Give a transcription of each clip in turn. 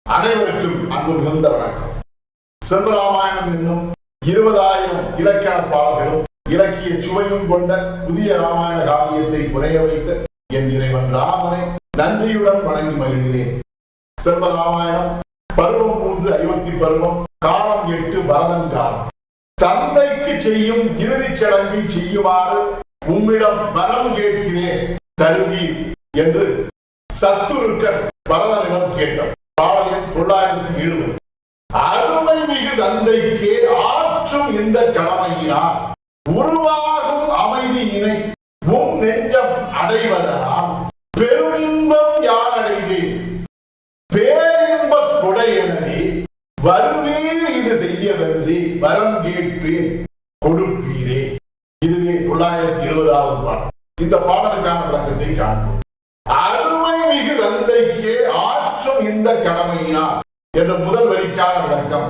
அனைவருக்கும் அன்பு மிகுந்த வணக்கம். செல்வராமாயணம் என்னும் 20,000 இலக்கண பாடல்களும் இலக்கிய சுவையும் கொண்ட புதிய ராமாயண காவியத்தை புனைய வைத்த என் இறைவன் ராமனை நன்றியுடன் வணங்கி மகிழ்கிறேன். செல்வராமாயணம் பருவம் 3 அயோத்தி பருவம், காலம் 8 பரதன் காலம். தந்தைக்கு செய்யும் இறுதிச் சடங்கை செய்யுமாறு உம்மிடம் வரம் கேட்கிறேன், தருவீர் என்று சத்துருக்கன் பரதனிடம் கேட்டார். பாடலின் 970. அருமை மிகு தந்தைக்கே ஆற்றும் இந்த கடமையினால் உருவாகும் அமைதியினை உன் நெஞ்சம் அடைவதனால் பெருமின்பம் யான் அடைந்தேன். பேரின்ப கொடை எனவே வருவீர் இது செய்யவென்றே வரம் கேட்பேன், கொடுப்பீரே. இதுவே 970வது பாடல். இந்த பாடலுக்கான விளக்கத்தை காண்போம். அருமை மிகு தந்தைக்கே ஆற்றும் இந்த கடமையினால் என்ற முதல் வரிக்கான விளக்கம்,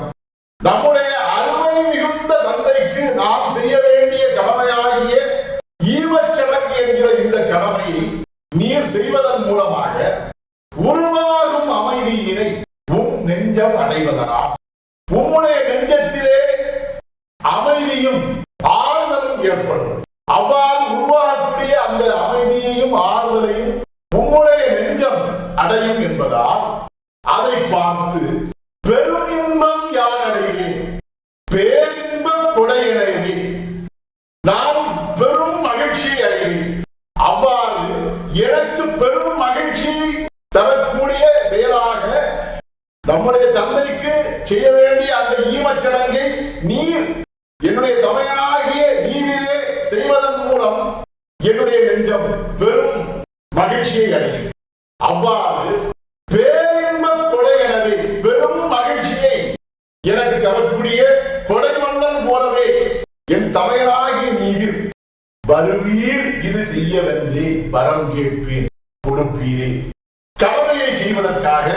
நம்முடைய அருமை மிகுந்த தந்தைக்கு நாம் செய்ய வேண்டிய கடமையாகிய ஈமச்சடங்கு என்கிற இந்த கடமையை நீர் செய்வதன் மூலமாக உருவாகும் அமைதியினை உன் நெஞ்சம் அடைவதனால் உம்முடைய நெஞ்சத்திலே அமைதியும் ஆறுதலும் ஏற்படும். அவ்வாறு உருவாகக்கூடிய அந்த அமைதியையும் ஆறுதலையும் உம்முடைய நெஞ்சம் அடையும் என்பதால் அதை பார்த்து பெரும் இன்பம் யான் அடைவேன், பேரின்ப கொடையடைவே நான் பெரும் மகிழ்ச்சி அடைவேன். அவ்வாறு எனக்கு பெரும் மகிழ்ச்சி தரக்கூடிய செயலாக நம்முடைய தந்தைக்கு செய்ய வேண்டிய அந்த ஈமச்சடங்கை நீர் என்னுடைய தமையனாகிய நீவிரே செய்வதன் மூலம் என்னுடைய நெஞ்சம் பெரும் மகிழ்ச்சியை அடையும். அவ்வாறு பேரின்ப கொடை எனவே பெரும் மகிழ்ச்சியை எனக்கு தரக்கூடிய கொடை மன்னன் போலவே என் தமையனாகிய நீர் வருவீர் இது செய்யவென்றே வரம் கேட்பேன், கொடுப்பீரே. கடமையை செய்வதற்காக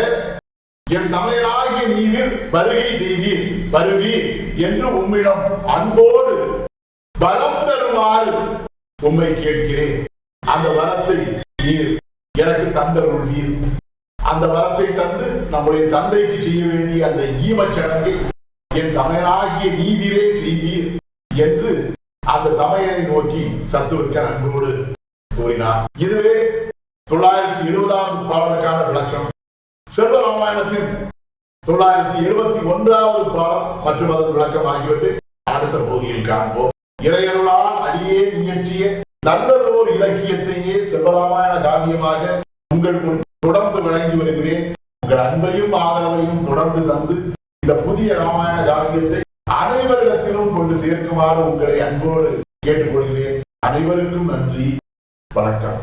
என் தமையனாகிய நீர் வருகை செய்வீர், வருவீர் என்று உம்மிடம் அன்போடு வரம் தருமாறு உம்மை கேட்கிறேன். அந்த வரத்தை நீர் எனக்கு தந்தருள்வீர். அந்த வரத்தை தந்து நம்முடைய தந்தைக்கு செய்ய வேண்டிய அந்த ஈமச்சடங்கை என் தமையனாகிய நீவீரே செய்வீர் என்று அந்த தமையனை நோக்கி சத்துருக்கன் அன்போடு கூறினார். இதுவே 970வது பாடலுக்கான விளக்கம். செல்வராமாயணத்தின் 971வது பாடல் மற்றும் அதன் விளக்கம் ஆகியவற்றை அடுத்த பகுதியில் காண்போம். இறையருளால் அடியே இயற்றிய நல்லதோர் இலக்கியத்தையே செல்வராமாயண காவியமாக உங்கள் முன் தொடர்ந்து வழங்கி வருகிறேன். உங்கள் அன்பையும் ஆதரவையும் தொடர்ந்து தந்து இந்த புதிய ராமாயண காவியத்தை அனைவரிடத்திலும் கொண்டு சேர்க்குமாறு உங்களை அன்போடு கேட்டுக்கொள்கிறேன். அனைவருக்கும் நன்றி, வணக்கம்.